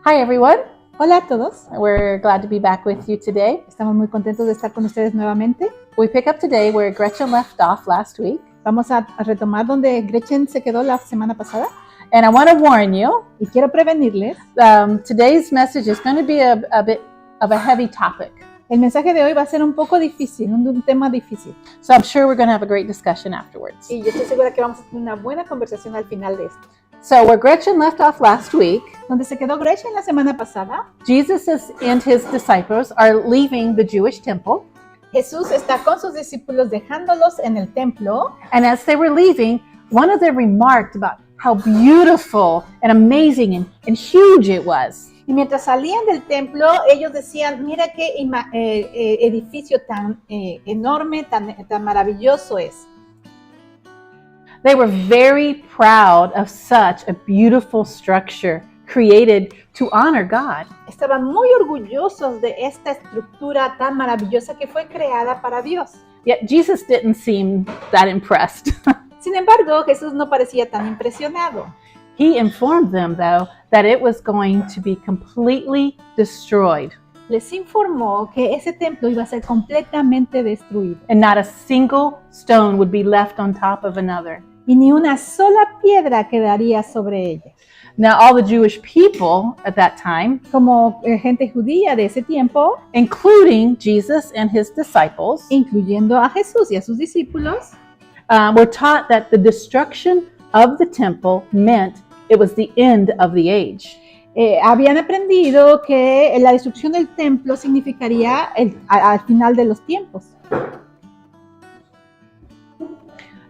Hi everyone. Hola a todos. We're glad to be back with you today. Estamos muy contentos de estar con ustedes nuevamente. We pick up today where Gretchen left off last week. Vamos a retomar donde Gretchen se quedó la semana pasada. And I want to warn you, Y quiero prevenirles, today's message is going to be a bit of a heavy topic. el mensaje de hoy va a ser un poco difícil, un tema difícil. So I'm sure we're going to have a great discussion afterwards. Y yo estoy segura que vamos a tener una buena conversación al final de esto. So where Gretchen left off last week, Donde se quedó Gretchen la semana pasada, Jesus and his disciples are leaving the Jewish temple. Jesús está con sus discípulos dejándolos en el templo. And as they were leaving, one of them remarked about how beautiful and amazing and huge it was. Y mientras salían del templo, ellos decían, mira qué edificio tan enorme, tan maravilloso es. They were very proud of such a beautiful structure created to honor God. Estaban muy orgullosos de esta estructura tan maravillosa que fue creada para Dios. Yet Jesus didn't seem that impressed. Sin embargo, Jesús no parecía tan impresionado. He informed them, though, that it was going to be completely destroyed Les informó que ese templo iba a ser completamente destruido and not a single stone would be left on top of another. y ni una sola piedra quedaría sobre ella. Now, all the Jewish people at that time, Como gente judía de ese tiempo, including Jesus and his disciples, incluyendo a Jesús y a sus discípulos, were taught that the destruction of the temple meant it was the end of the age. habían aprendido que la destrucción del templo significaría al final de los tiempos.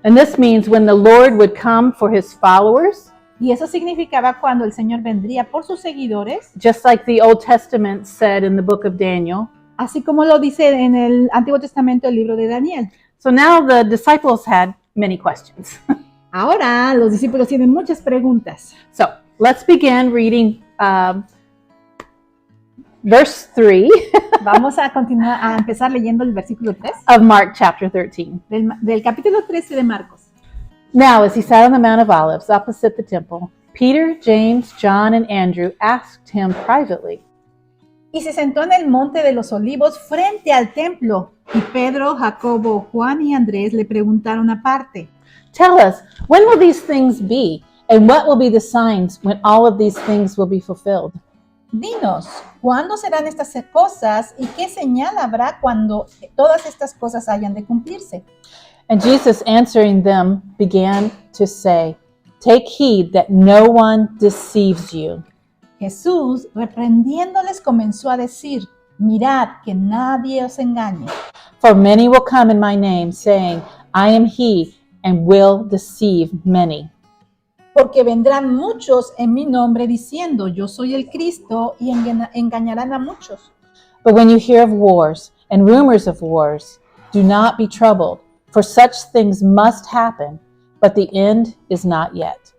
And this means when the Lord would come for his followers, Y eso significaba cuando el Señor vendría por sus seguidores, just like the Old Testament said in the book of Daniel. así como lo dice en el Antiguo Testamento el libro de Daniel. So now the disciples had many questions. Ahora los discípulos tienen muchas preguntas. So let's begin reading verse 3 Vamos a continuar a empezar leyendo el versículo 3 of Mark chapter 13. del capítulo 13 de Marcos. Now, as he sat on the Mount of Olives opposite the temple, Peter, James, John, and Andrew asked him privately, Y se sentó en el monte de los olivos frente al templo. Y Pedro, Jacobo, Juan y Andrés le preguntaron aparte: "Tell us, when will these things be? And what will be the signs when all of these things will be fulfilled?" Dinos, ¿cuándo serán estas cosas y qué señal habrá cuando todas estas cosas hayan de cumplirse? And Jesus answering them began to say, "Take heed that no one deceives you. Jesús, reprendiéndoles, comenzó a decir: mirad que nadie os engañe, For many will come in my name, saying, I am he, and will deceive many. porque vendrán muchos en mi nombre diciendo: yo soy el Cristo, y engañarán a muchos. But when you hear of wars and rumors of wars, do not be troubled, for such things must happen, but the end is not yet.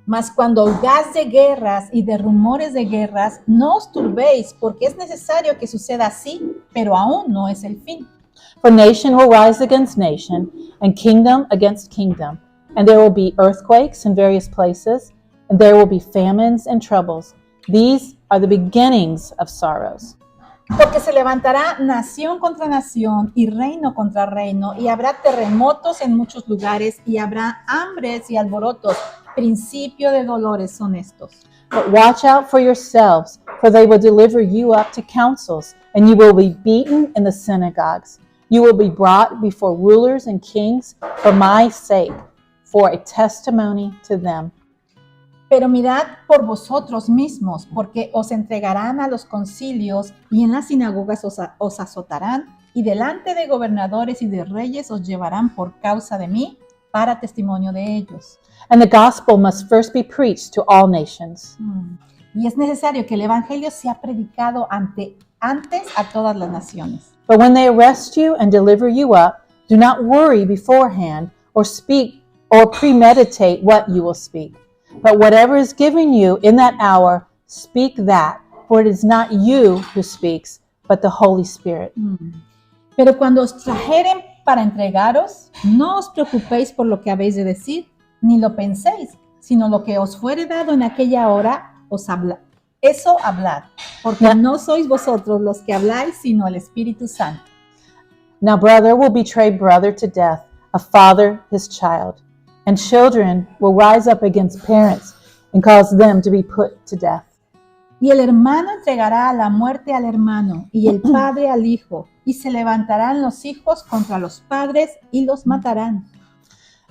Mas cuando oigáis de guerras y de rumores de guerras, no os turbéis, porque es necesario que suceda así, pero aún no es el fin. For nation will rise against nation, and kingdom against kingdom, and there will be earthquakes in various places, and there will be famines and troubles. These are the beginnings of sorrows. Porque se levantará nación contra nación y reino contra reino, y habrá terremotos en muchos lugares, y habrá hambres y alborotos. Principio de dolores son estos. But watch out for yourselves, for they will deliver you up to councils, and you will be beaten in the synagogues. You will be brought before rulers and kings for my sake, for a testimony to them. Pero mirad por vosotros mismos, porque os entregarán a los concilios, y en las sinagogas os azotarán, y delante de gobernadores y de reyes os llevarán por causa de mí, para testimonio de ellos. And the gospel must first be preached to all nations. Y es necesario que el evangelio sea predicado antes a todas las naciones. But when they arrest you and deliver you up, do not worry beforehand or speak or premeditate what you will speak. But whatever is given you in that hour, speak that, for it is not you who speaks, but the Holy Spirit. Pero cuando os trajeren para entregaros, no os preocupéis por lo que habéis de decir, ni lo penséis, sino lo que os fuere dado en aquella hora, eso hablad, porque no sois vosotros los que habláis, sino el Espíritu Santo. Now brother will betray brother to death, a father his child, and children will rise up against parents and cause them to be put to death. Y el hermano entregará a la muerte al hermano, y el padre al hijo, y se levantarán los hijos contra los padres y los matarán.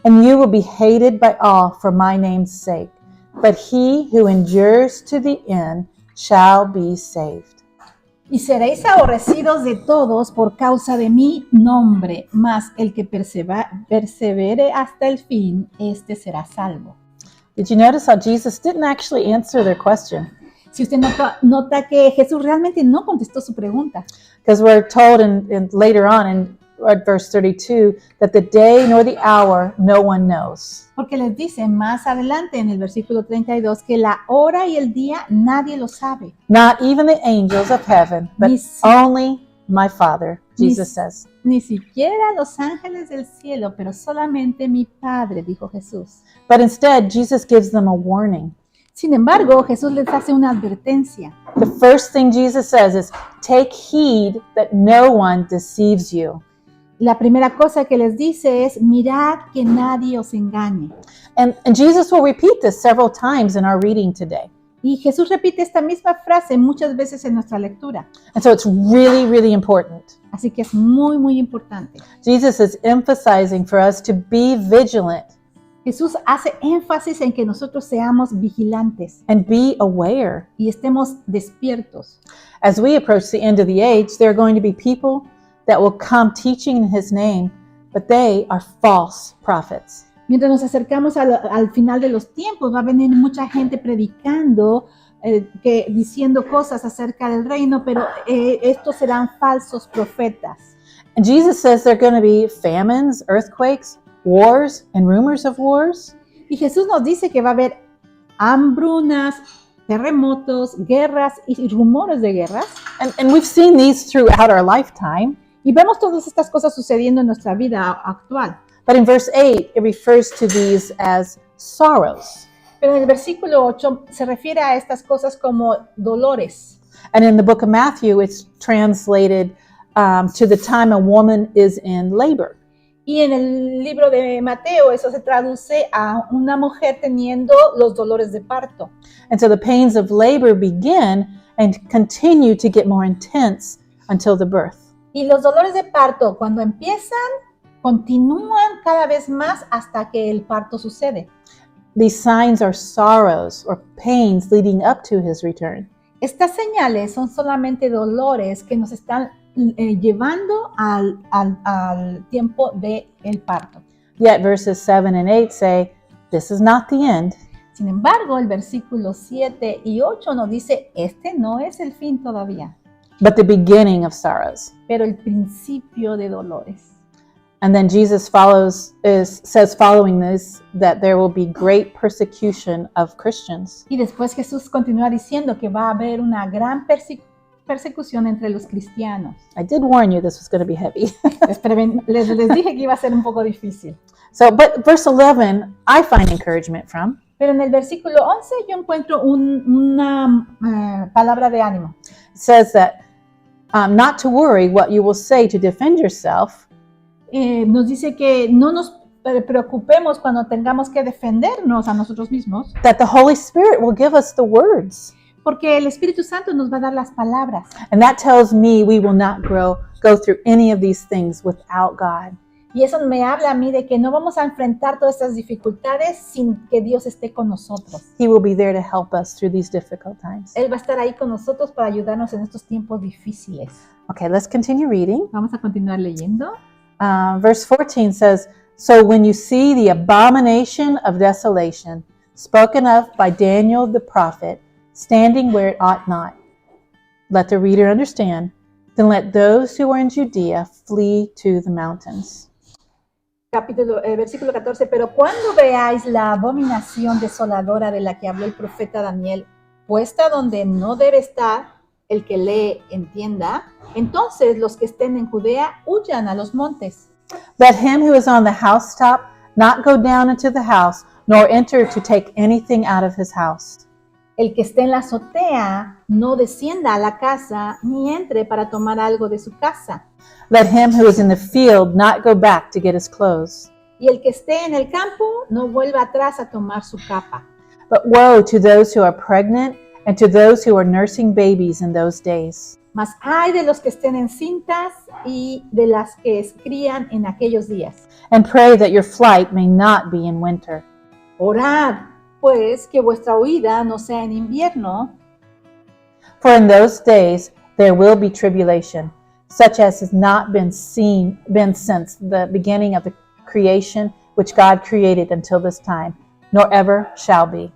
And you will be hated by all for my name's sake, but he who endures to the end shall be saved. Y seréis aborrecidos de todos por causa de mi nombre, mas el que persevere hasta el fin, este será salvo. Did you notice how Jesus didn't actually answer their question? Si usted nota que Jesús realmente no contestó su pregunta, Because we're told in later on in verse 32 that the day nor the hour no one knows. porque les dice más adelante en el versículo 32 que la hora y el día nadie lo sabe. Not even the angels of heaven, but Ni si- only my Father, Jesus says. Ni siquiera los ángeles del cielo, pero solamente mi Padre, dijo Jesús. But instead, Jesus gives them a warning. Sin embargo, Jesús les hace una advertencia. The first thing Jesus says is, take heed that no one deceives you. La primera cosa que les dice es, mirad que nadie os engañe. And Jesus will repeat this several times in our reading today. Y Jesús repite esta misma frase muchas veces en nuestra lectura. And so it's really, really important. Así que es muy, muy importante. Jesus is emphasizing for us to be vigilant Jesús hace énfasis en que nosotros seamos vigilantes and be aware. y estemos despiertos. As we approach the end of the age, there are going to be people that will come teaching in his name, but they are false prophets. Mientras nos acercamos al final de los tiempos, va a venir mucha gente predicando, diciendo cosas acerca del reino, pero estos serán falsos profetas. And Jesus says there are going to be famines, earthquakes, wars, and rumors of wars. Y Jesús nos dice que va a haber hambrunas, terremotos, guerras y rumores de guerras. And we've seen these throughout our lifetime. Y vemos todas estas cosas sucediendo en nuestra vida actual. But in verse 8, it refers to these as sorrows. Pero en el versículo 8 se refiere a estas cosas como dolores. And in the book of Matthew, it's translated to the time a woman is in labor. Y en el libro de Mateo eso se traduce a una mujer teniendo los dolores de parto. And so the pains of labor begin and continue to get more intense until the birth. Y los dolores de parto, cuando empiezan, continúan cada vez más hasta que el parto sucede. These signs are sorrows or pains leading up to his return. Estas señales son solamente dolores que nos están llevando al tiempo del parto. Yet verses 7 and 8 say, this is not the end. Sin embargo, el versículo 7 y 8 nos dice, este no es el fin todavía, but the beginning of sorrows. pero el principio de dolores. And then Jesus says following this, that there will be great persecution of Christians. Y después Jesús continúa diciendo que va a haber una gran persecución entre los cristianos. I did warn you this was going to be heavy. Les dije que iba a ser un poco difícil. So, but verse 11, I find encouragement from. Pero en el versículo 11 yo encuentro una palabra de ánimo. It says that not to worry what you will say to defend yourself, Nos dice que no nos preocupemos cuando tengamos que defendernos a nosotros mismos, that the Holy Spirit will give us the words. porque el Espíritu Santo nos va a dar las palabras. And that tells me we will not go through any of these things without God. Y eso me habla a mí de que no vamos a enfrentar todas estas dificultades sin que Dios esté con nosotros. He will be there to help us through these difficult times. Él va a estar ahí con nosotros para ayudarnos en estos tiempos difíciles. Okay, let's continue reading. Vamos a continuar leyendo. Verse 14 says, so when you see the abomination of desolation, spoken of by Daniel the prophet, standing where it ought not, let the reader understand, then let those who are in Judea flee to the mountains. Versículo 14, pero cuando veáis la abominación desoladora de la que habló el profeta Daniel, puesta donde no debe estar, el que lee entienda, entonces los que estén en Judea huyan a los montes. Let him who is on the housetop not go down into the house, nor enter to take anything out of his house. El que esté en la azotea no descienda a la casa ni entre para tomar algo de su casa. Let him who is in the field not go back to get his clothes. Y el que esté en el campo no vuelva atrás a tomar su capa. But woe to those who are pregnant and to those who are nursing babies in those days. Mas ay de los que estén encintas y de las que crían en aquellos días. And pray that your flight may not be in winter. Orad, pues, que vuestra huida no sea en invierno, For in those days there will be tribulation, such as has not been since the beginning of the creation which God created until this time, nor ever shall be.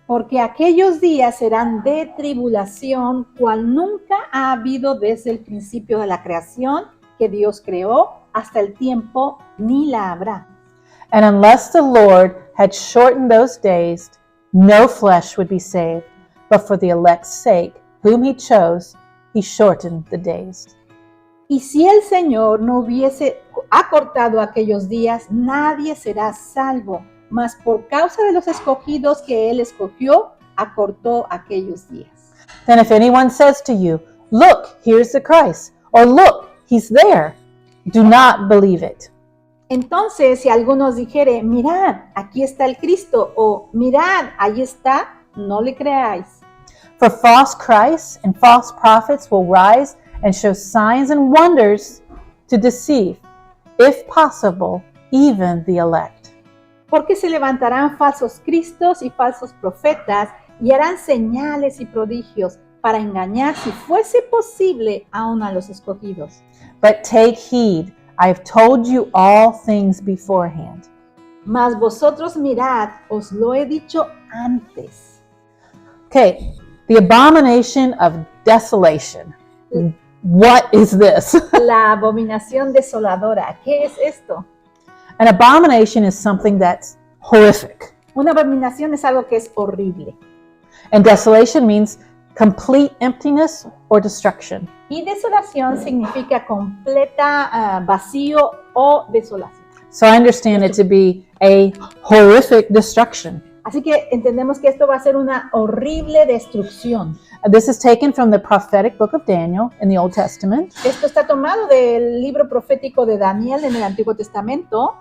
porque aquellos días serán de tribulación, cual nunca ha habido desde el principio de la creación que Dios creó hasta el tiempo, ni la habrá. And unless the Lord had shortened those days, no flesh would be saved, but for the elect's sake, whom he chose, he shortened the days. Y si el Señor no hubiese acortado aquellos días, nadie será salvo, mas por causa de los escogidos que Él escogió, acortó aquellos días. Then if anyone says to you, "Look, here's the Christ," or "Look, he's there," do not believe it. Entonces, si algunos dijere, mirad, aquí está el Cristo, o mirad, ahí está, no le creáis. For false Christs and false prophets will rise and show signs and wonders to deceive, if possible, even the elect. Porque se levantarán falsos cristos y falsos profetas y harán señales y prodigios para engañar, si fuese posible, aún a los escogidos. But take heed, I have told you all things beforehand. Mas vosotros mirad, os lo he dicho antes. Okay, the abomination of desolation. What is this? La abominación desoladora, ¿qué es esto? An abomination is something that's horrific. Una abominación es algo que es horrible. And desolation means complete emptiness or destruction. Y desolación significa completa vacío o desolación. So I understand it to be a horrific destruction. Así que entendemos que esto va a ser una horrible destrucción. This is taken from the prophetic book of Daniel in the Old Testament. Esto está tomado del libro profético de Daniel en el Antiguo Testamento.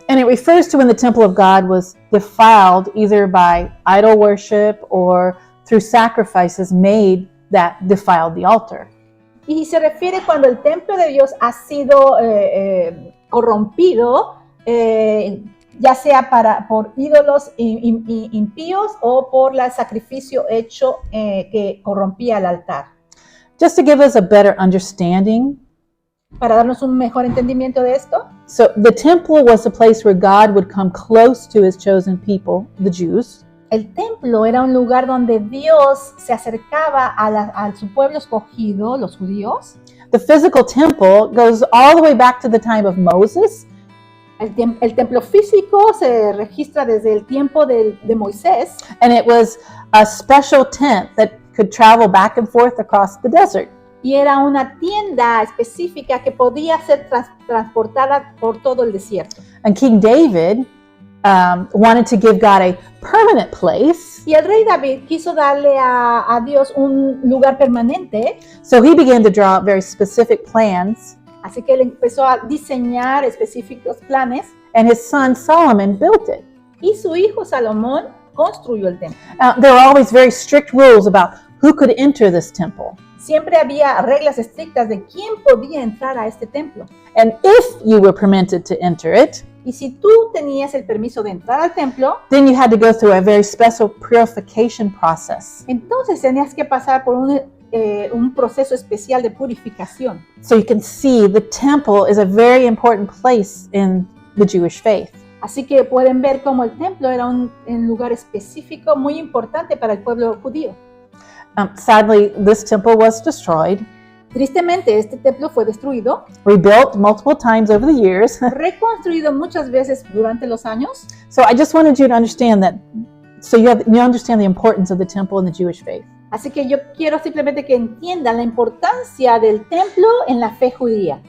And it refers to when the temple of God was defiled either by idol worship or through sacrifices made that defiled the altar. Y se refiere cuando el templo de Dios ha sido corrompido, ya sea por ídolos impíos o por el sacrificio hecho que corrompía el altar. Just to give us a better understanding, Para darnos un mejor entendimiento de esto, so the temple was a place where God would come close to his chosen people, the Jews. el templo era un lugar donde Dios se acercaba a su pueblo escogido, los judíos. The physical temple goes all the way back to the time of Moses. El templo físico se registra desde el tiempo de Moisés. And it was a special tent that could travel back and forth across the desert. Y era una tienda específica que podía ser transportada por todo el desierto. And King David wanted to give God a permanent place. Y el rey David quiso darle a Dios un lugar permanente, So he began to draw up very specific plans. así que él empezó a diseñar específicos planes And his son Solomon built it. y su hijo Salomón construyó el templo. There were always very strict rules about who could enter this temple. Siempre había reglas estrictas de quién podía entrar a este templo. And if you were permitted to enter it, Y si tú tenías el permiso de entrar al templo, then you had to go through a very special purification process. entonces tenías que pasar por un proceso especial de purificación. So you can see the temple is a very important place in the Jewish faith. Así que pueden ver cómo el templo era un lugar específico muy importante para el pueblo judío. Sadly, this temple was destroyed, Tristemente, este templo fue destruido, rebuilt multiple times over the years. reconstruido muchas veces durante los años. So I just wanted you to understand that, so you understand the importance of the temple in the Jewish faith. Así que yo quiero simplemente que entiendan la importancia del templo en la fe judía.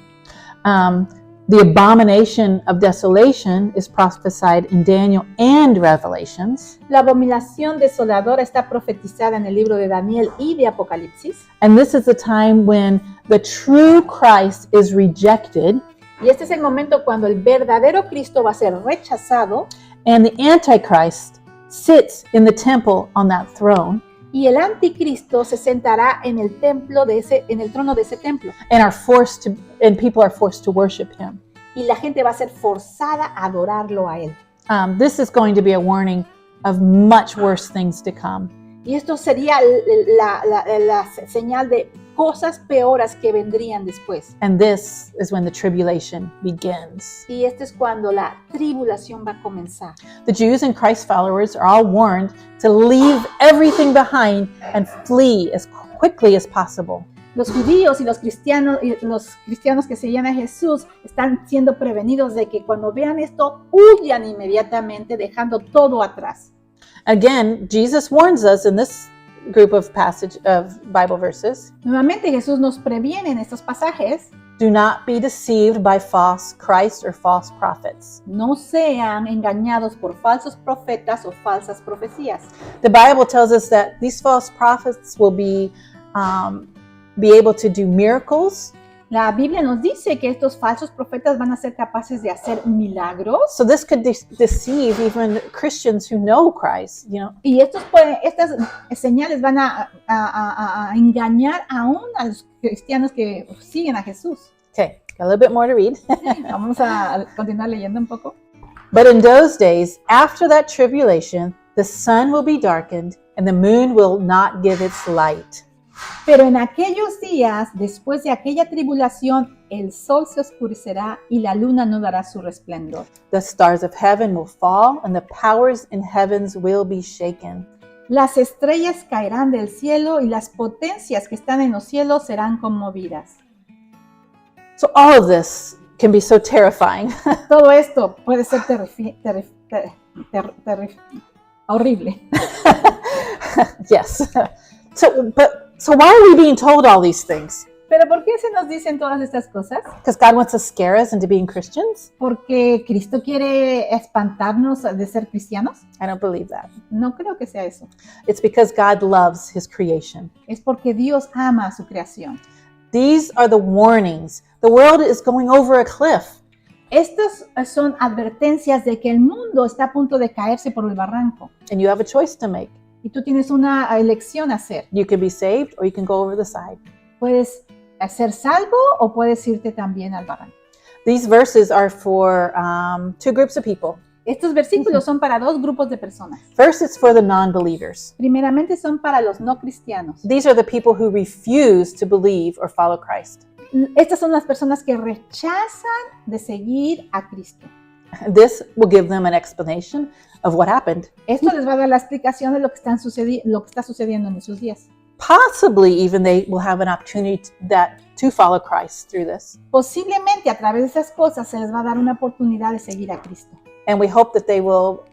The abomination of desolation is prophesied in Daniel and Revelations. La abominación desoladora está profetizada en el libro de Daniel y de Apocalipsis. And this is the time when the true Christ is rejected Y este es el momento cuando el verdadero Cristo va a ser rechazado and the Antichrist sits in the temple on that throne y el anticristo se sentará en el templo en el trono de ese templo. and people are forced to worship him. Y la gente va a ser forzada a adorarlo a él. This is going to be a warning of much worse things to come. Y esto sería la señal de cosas peores que vendrían después. And this is when the tribulation begins. Y esto es cuando la tribulación va a comenzar. The Jews and Christ followers are all warned to leave everything behind and flee as quickly as possible. Los judíos y los cristianos que seguían a Jesús están siendo prevenidos de que cuando vean esto huyan inmediatamente dejando todo atrás. Again, Jesus warns us in this group of Bible verses, Nuevamente Jesús nos previene en estos pasajes: do not be deceived by false Christ or false prophets. no sean engañados por falsos profetas o falsas profecías. The Bible tells us that these false prophets will be able to do miracles. La Biblia nos dice que estos falsos profetas van a ser capaces de hacer milagros. So this could deceive even Christians who know Christ, Y estas señales van a engañar aún a los cristianos que siguen a Jesús. Okay, got a little bit more to read. Vamos a continuar leyendo un poco. But in those days, after that tribulation, the sun will be darkened and the moon will not give its light. Pero en aquellos días, después de aquella tribulación, el sol se oscurecerá y la luna no dará su resplendor. The stars of heaven will fall and the powers in heavens will be shaken. Las estrellas caerán del cielo y las potencias que están en los cielos serán conmovidas. So all of this can be so terrifying. Todo esto puede ser horrible. Yes. So why are we being told all these things? ¿Pero por qué se nos dicen todas estas cosas? Because God wants to scare us into being Christians? ¿Porque Cristo quiere espantarnos de ser cristianos? I don't believe that. No creo que sea eso. It's because God loves his creation. Es porque Dios ama a su creación. These are the warnings. The world is going over a cliff. Estas son advertencias de que el mundo está a punto de caerse por el barranco. And you have a choice to make. Y tú tienes una elección a hacer. You can be saved or you can go over the side. Puedes ser salvo o puedes irte también al barranco. These verses are for two groups of people. Estos versículos son para dos grupos de personas. First, it's for the non-believers. Primeramente son para los no cristianos. These are the people who refuse to believe or follow Christ. Estas son las personas que rechazan de seguir a Cristo. This will give them an explanation of what happened. Esto les va a dar la explicación de lo que está sucediendo en esos días. Possibly even they will have an opportunity to follow Christ through this. Posiblemente a través de esas cosas se les va a dar una oportunidad de seguir a Cristo. And we hope that they will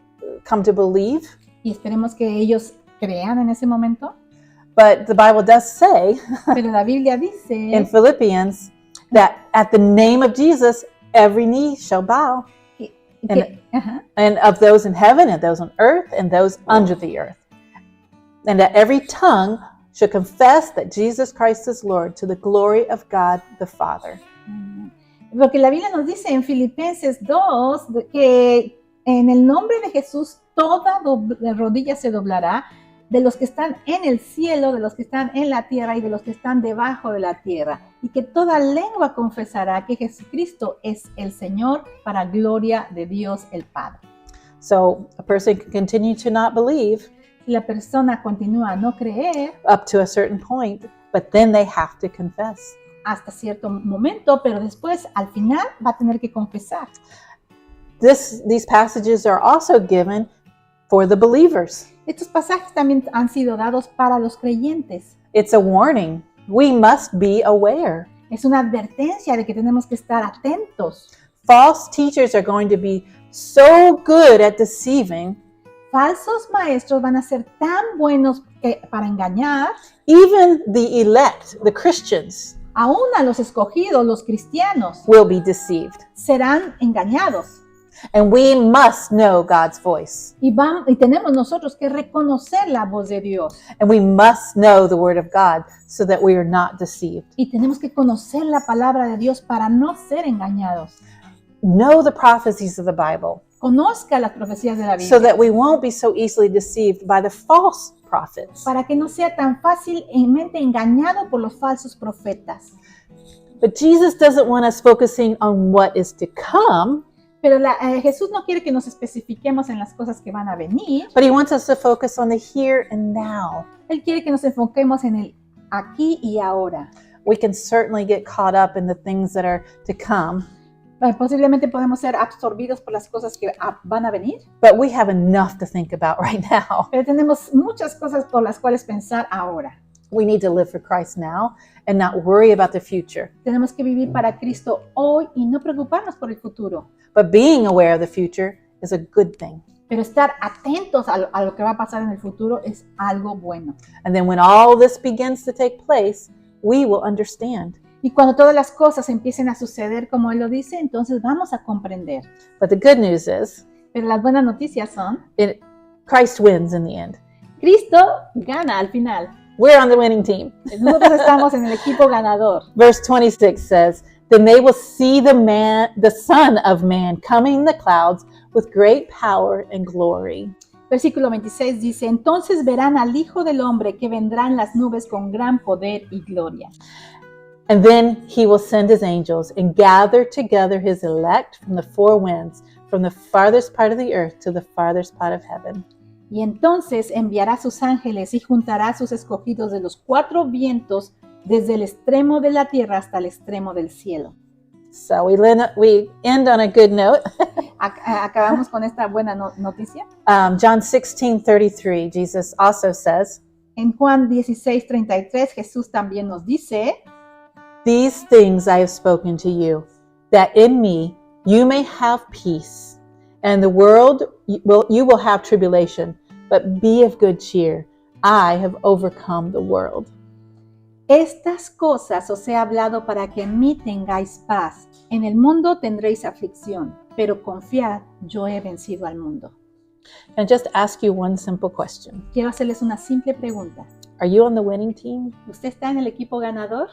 come to believe. Y esperemos que ellos crean en ese momento. But the Bible does say Pero la Biblia in dice Philippians that at the name of Jesus, every knee shall bow. And of those in heaven and those on earth and those under the earth. And that every tongue should confess that Jesus Christ is Lord to the glory of God the Father. Porque la Biblia nos dice en Filipenses 2 que en el nombre de Jesús toda rodilla se doblará, de los que están en el cielo, de los que están en la tierra y de los que están debajo de la tierra, y que toda lengua confesará que Jesucristo es el Señor para gloria de Dios el Padre. So a person can continue to not believe Si la persona continúa a no creer up to a certain point, but then they have to confess. hasta cierto momento, pero después al final va a tener que confesar. These passages are also given for the believers. Estos pasajes también han sido dados para los creyentes. It's a warning. We must be aware. Es una advertencia de que tenemos que estar atentos. False teachers are going to be so good at deceiving. Falsos maestros van a ser tan buenos para engañar. Even the elect, the Christians, Aún a los escogidos, los cristianos, will be deceived. serán engañados. And we must know God's voice. Y tenemos nosotros que reconocer la voz de Dios. And we must know the word of God so that we are not deceived. Y tenemos que conocer la palabra de Dios para no ser engañados. Know the prophecies of the Bible Conozca las profecías de la so Biblia that we won't be so easily deceived by the false prophets. para que no sea tan fácilmente engañado por los falsos profetas. But Jesus doesn't want us focusing on what is to come, Pero Jesús no quiere que nos especifiquemos en las cosas que van a venir. but he wants us to focus on the here and now. Él quiere que nos enfoquemos en el aquí y ahora. We can certainly get caught up in the things that are to come, Posiblemente podemos ser absorbidos por las cosas que van a venir, but we have enough to think about right now. pero tenemos muchas cosas por las cuales pensar ahora. We need to live for Christ now and not worry about the future. Tenemos que vivir para Cristo hoy y no preocuparnos por el futuro, But being aware of the future is a good thing. pero estar atentos a lo que va a pasar en el futuro es algo bueno. And then when all this begins to take place, we will understand. Y cuando todas las cosas empiecen a suceder como Él lo dice, entonces vamos a comprender. But the good news is, Pero las buenas noticias son, Christ wins in the end. Cristo gana al final. We're on the winning team. Nosotros estamos en el equipo ganador. Verse 26 says, Then they will see the Son of Man coming in the clouds with great power and glory. Versículo 26 dice, entonces verán al Hijo del Hombre que vendrá en las nubes con gran poder y gloria. And then he will send his angels and gather together his elect from the four winds, from the farthest part of the earth to the farthest part of heaven. Y entonces enviará sus ángeles y juntará a sus escogidos de los cuatro vientos, desde el extremo de la tierra hasta el extremo del cielo. So we end on a good note. Acabamos con esta buena noticia. John 16:33, Jesus also says, En Juan 16:33, Jesús también nos dice, These things I have spoken to you, that in me you may have peace. And the world you will have tribulation, but be of good cheer. I have overcome the world. estas cosas os he hablado para que en mí tengáis paz. En el mundo tendréis aflicción, pero confiad, yo he vencido al mundo. And just ask you one simple question. Quiero hacerles una simple pregunta. Are you on the winning team? ¿Usted está en el equipo ganador?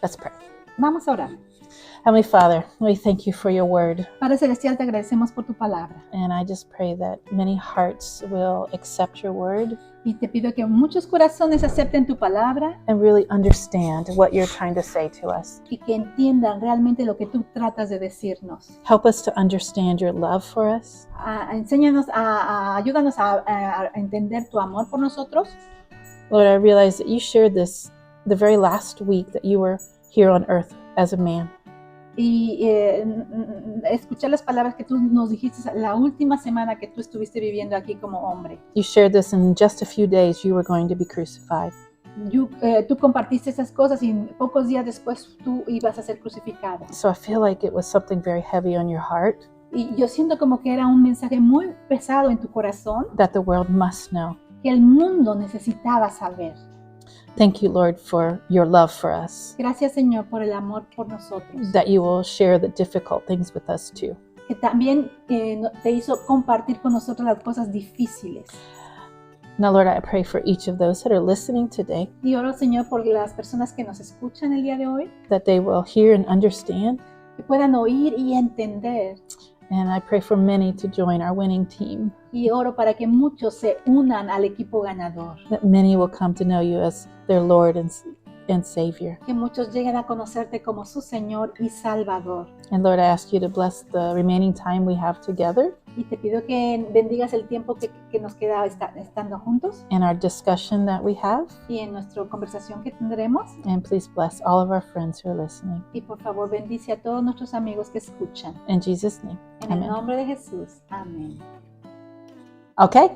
Let's pray. Vamos a orar. Heavenly Father, we thank you for your word. Padre Celestial, te agradecemos por tu palabra. And I just pray that many hearts will accept your word Y te pido que muchos corazones acepten tu palabra and really understand what you're trying to say to us. y que entiendan realmente lo que tú tratas de decirnos. Help us to understand your love for us. Enséñanos, ayúdanos a entender tu amor por nosotros. Lord, I realize that you shared this the very last week that you were here on earth as a man. Y escuchar las palabras que tú nos dijiste la última semana que tú estuviste viviendo aquí como hombre. You shared this in just a few days you were going to be crucified. Tú compartiste esas cosas y pocos días después tú ibas a ser crucificado. So I feel like it was something very heavy on your heart Y yo siento como que era un mensaje muy pesado en tu corazón that the world must know. que el mundo necesitaba saber. Thank you, Lord, for your love for us, Gracias, Señor, por el amor por nosotros. that you will share the difficult things with us too. Que también te hizo compartir con nosotros las cosas difíciles. Now, Lord, I pray for each of those that are listening today, Y oro, Señor, por las personas que nos escuchan el día de hoy, that they will hear and understand. que puedan oír y entender. And I pray for many to join our winning team, Y oro para que muchos se unan al equipo ganador. that many will come to know you as their Lord and Savior. Que muchos lleguen a conocerte como su Señor y Salvador. And Lord, I ask you to bless the remaining time we have together Y te pido que bendigas el tiempo que nos queda estando juntos and our discussion that we have. y en nuestra conversación que tendremos. And please bless all of our friends who are listening. Y por favor bendice a todos nuestros amigos que escuchan. In Jesus' name, En el amen. nombre de Jesús. Amén. Okay,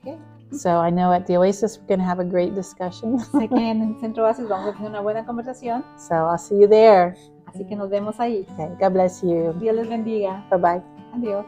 Okay. so I know at the Oasis we're going to have a great discussion. Sé que en el Centro Oasis vamos a tener una buena conversación, So I'll see you there. así que nos vemos ahí. Okay, God bless you. Dios les bendiga. Bye-bye. Adiós.